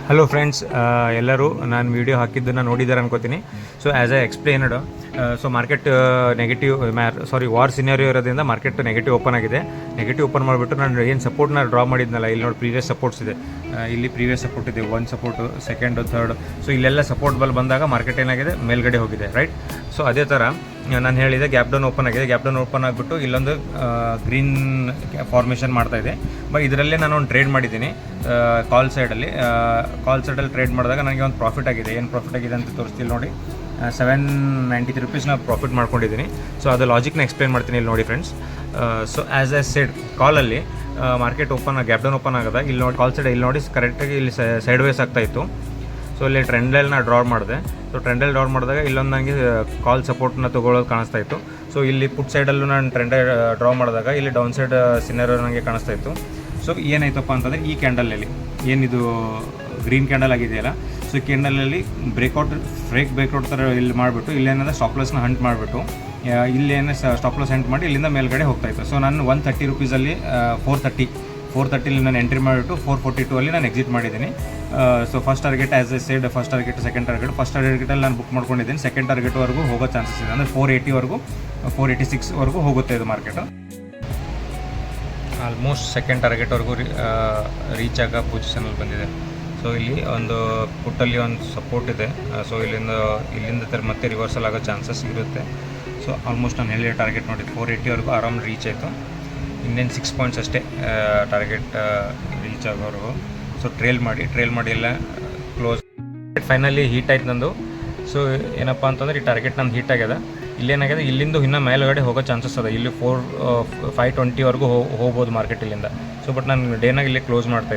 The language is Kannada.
ಹಲೋ ಫ್ರೆಂಡ್ಸ್, ಎಲ್ಲರೂ ನಾನು ವೀಡಿಯೋ ಹಾಕಿದ್ದನ್ನು ನೋಡಿದ್ದಾರೆ ಅನ್ಕೋತೀನಿ. So as I explained, so market war scenario ಇರೋದ್ರಿಂದ ಮಾರ್ಕೆಟ್ ನೆಗೆಟಿವ್ ಓಪನ್ ಆಗಿದೆ. ನೆಗೆಟಿವ್ ಓಪನ್ ಮಾಡಿಬಿಟ್ಟು ನಾನು ಏನು ಸಪೋರ್ಟ್ನ ಡ್ರಾ ಮಾಡಿದ್ನಲ್ಲ, ಇಲ್ಲಿ ನೋಡಿ ಪ್ರೀವಿಯಸ್ ಸಪೋರ್ಟ್ಸ್ ಇದೆ. ಇಲ್ಲಿ ಪ್ರೀವಿಯಸ್ ಸಪೋರ್ಟ್ ಇದೆ, 1 ಸಪೋರ್ಟು, ಸೆಕೆಂಡು, ಥರ್ಡ್. ಸೊ ಇಲ್ಲೆಲ್ಲ ಸಪೋರ್ಟ್ ಬಲ್ ಬಂದಾಗ ಮಾರ್ಕೆಟ್ ಏನಾಗಿದೆ, ಮೇಲ್ಗಡೆ ಹೋಗಿದೆ, ರೈಟ್. ಸೊ ಅದೇ ಥರ ನಾನು ಹೇಳಿದೆ, ಗ್ಯಾಪ್ ಡೌನ್ ಓಪನ್ ಆಗಿದೆ. ಗ್ಯಾಪ್ ಡೌನ್ ಓಪನ್ ಆಗಿಬಿಟ್ಟು ಇಲ್ಲೊಂದು ಗ್ರೀನ್ ಫಾರ್ಮೇಷನ್ ಮಾಡ್ತಾಯಿದೆ. ಬಟ್ ಇದರಲ್ಲೇ ನಾನು ಒಂದು ಟ್ರೇಡ್ ಮಾಡಿದ್ದೀನಿ ಕಾಲ್ ಸೈಡಲ್ಲಿ ಟ್ರೇಡ್ ಮಾಡಿದಾಗ ನನಗೆ ಒಂದು ಪ್ರಾಫಿಟ್ ಆಗಿದೆ. ಏನು ಪ್ರಾಫಿಟ್ ಆಗಿದೆ ಅಂತ ತೋರಿಸ್ತಿಲ್ಲ ನೋಡಿ. 793 ರೂಪೀಸ್ ನಾನು ಪ್ರಾಫಿಟ್ ಮಾಡ್ಕೊಂಡಿದ್ದೀನಿ. ಸೊ ಅದು ಲಾಜಿಕ್ನ ಎಕ್ಸ್ಪ್ಲೇನ್ ಮಾಡ್ತೀನಿ ಇಲ್ಲಿ ನೋಡಿ friends. So as a side ಕಾಲಲ್ಲಿ ಮಾರ್ಕೆಟ್ ಗ್ಯಾಪ್ ಡೌನ್ ಓಪನ್ ಆಗೋದಾಗ ಇಲ್ಲಿ ನೋಡಿ, ಕಾಲ್ ಸೈಡ್ ಇಲ್ಲಿ ನೋಡಿ ಕರೆಕ್ಟಾಗಿ ಇಲ್ಲಿ ಸೈಡ್ ವೇಸ್ ಆಗ್ತಾಯಿತ್ತು. ಸೊ ಇಲ್ಲಿ ಟ್ರೆಂಡಲ್ಲಿ ನಾನು ಡ್ರಾ ಮಾಡಿದೆ. ಸೊ ಟ್ರೆಂಡಲ್ಲಿ ಡ್ರಾ ಮಾಡಿದಾಗ ಇಲ್ಲೊಂದು ನನಗೆ ಕಾಲ್ ಸಪೋರ್ಟ್ನ ತೊಗೊಳ್ಳೋದು ಕಾಣಿಸ್ತಾ ಇತ್ತು. ಸೊ ಇಲ್ಲಿ ಪುಟ್ ಸೈಡಲ್ಲೂ ನಾನು ಟ್ರೆಂಡಲ್ಲಿ ಡ್ರಾ ಮಾಡಿದಾಗ ಇಲ್ಲಿ ಡೌನ್ ಸೈಡ್ ಸಿನಾರಿಯೋ ನನಗೆ ಕಾಣಿಸ್ತಾ ಇತ್ತು. ಸೊ ಏನಾಯ್ತಪ್ಪ ಅಂತಂದರೆ, ಈ ಕ್ಯಾಂಡಲಲ್ಲಿ ಏನಿದು ಗ್ರೀನ್ ಕ್ಯಾಂಡಲ್ ಆಗಿದೆಯಲ್ಲ, ಸೊ ಕ್ಯಾಂಡಲಲ್ಲಿ ಬ್ರೇಕ್ಔಟ್ ಥರ ಇಲ್ಲಿ ಮಾಡಿಬಿಟ್ಟು ಇಲ್ಲೇನಾದ್ರೆ ಸ್ಟಾಪ್ಲಾಸ್ನ ಹಂಟ್ ಮಾಡಿಬಿಟ್ಟು ಇಲ್ಲೇನೇ ಸ್ಟಾಪ್ಲಾಸ್ ಹಂಟ್ ಮಾಡಿ ಇಲ್ಲಿಂದ ಮೇಲ್ಗಡೆ ಹೋಗ್ತಾಯಿತ್ತು. ಸೊ ನಾನು 130 ರೂಪೀಸಲ್ಲಿ 430 ನಾನು ಎಂಟ್ರಿ ಮಾಡಿಬಿಟ್ಟು 442 ಅಲ್ಲಿ ನಾನು ಎಕ್ಸಿಟ್ ಮಾಡಿದ್ದೀನಿ. So first target as a side, first target, second ಟಾರ್ಗೆಟಲ್ಲಿ ನಾನು ಬುಕ್ ಮಾಡ್ಕೊಂಡಿದ್ದೀನಿ. ಸೆಕೆಂಡ್ ಟಾರ್ಗೆಟ್ವರೆಗೂ ಹೋಗೋ ಚಾನ್ಸಸ್ ಇದೆ. ಅಂದರೆ 486ವರೆಗೂ ಹೋಗುತ್ತೆ ಇದು ಮಾರ್ಕೆಟು. ಆಲ್ಮೋಸ್ಟ್ ಸೆಕೆಂಡ್ ಟಾರ್ಗೆಟ್ವರೆಗೂ ರೀಚ್ ಆಗೋ ಪೊಸಿಷನಲ್ಲಿ ಬಂದಿದೆ. ಸೊ ಇಲ್ಲಿ ಒಂದು ಪುಟ್ಟಲ್ಲಿ ಒಂದು ಸಪೋರ್ಟ್ ಇದೆ. ಸೊ ಇಲ್ಲಿಂದ ಮತ್ತೆ ರಿವರ್ಸಲ್ ಆಗೋ ಚಾನ್ಸಸ್ ಇರುತ್ತೆ. ಸೊ ಆಲ್ಮೋಸ್ಟ್ ನಾನು ಹೇಳಿದ ಟಾರ್ಗೆಟ್ ನೋಡಿ 480ವರೆಗೂ ಆರಾಮ್ ರೀಚ್ ಆಯಿತು. ಇನ್ನೇನು 6 ಪಾಯಿಂಟ್ಸ್ ಅಷ್ಟೇ ಟಾರ್ಗೆಟ್ ರೀಚ್ ಆಗೋವರೆಗೂ. ಸೊ ಟ್ರೇಲ್ ಮಾಡಿ ಎಲ್ಲ ಕ್ಲೋಸ್. ಫೈನಲಿ ಹೀಟ್ ಆಯ್ತು ನಂದು. ಸೊ ಏನಪ್ಪ ಅಂತಂದರೆ ಈ ಟಾರ್ಗೆಟ್ ನಂದು ಹೀಟ್ ಆಗ್ಯದ. ಇಲ್ಲೇನಾಗಿದೆ, ಇಲ್ಲಿಂದ ಇನ್ನೂ ಮೇಲ್ಗಡೆ ಹೋಗೋ ಚಾನ್ಸಸ್ ಅದ. ಇಲ್ಲಿ 520ವರೆಗೂ ಹೋಗ್ಬೋದು ಮಾರ್ಕೆಟ್ ಇಲ್ಲಿಂದ. ಸೊ ಬಟ್ ನಾನು ಡೇನಾಗ ಇಲ್ಲಿ ಕ್ಲೋಸ್ ಮಾಡ್ತಾಯಿದ್ದೆ.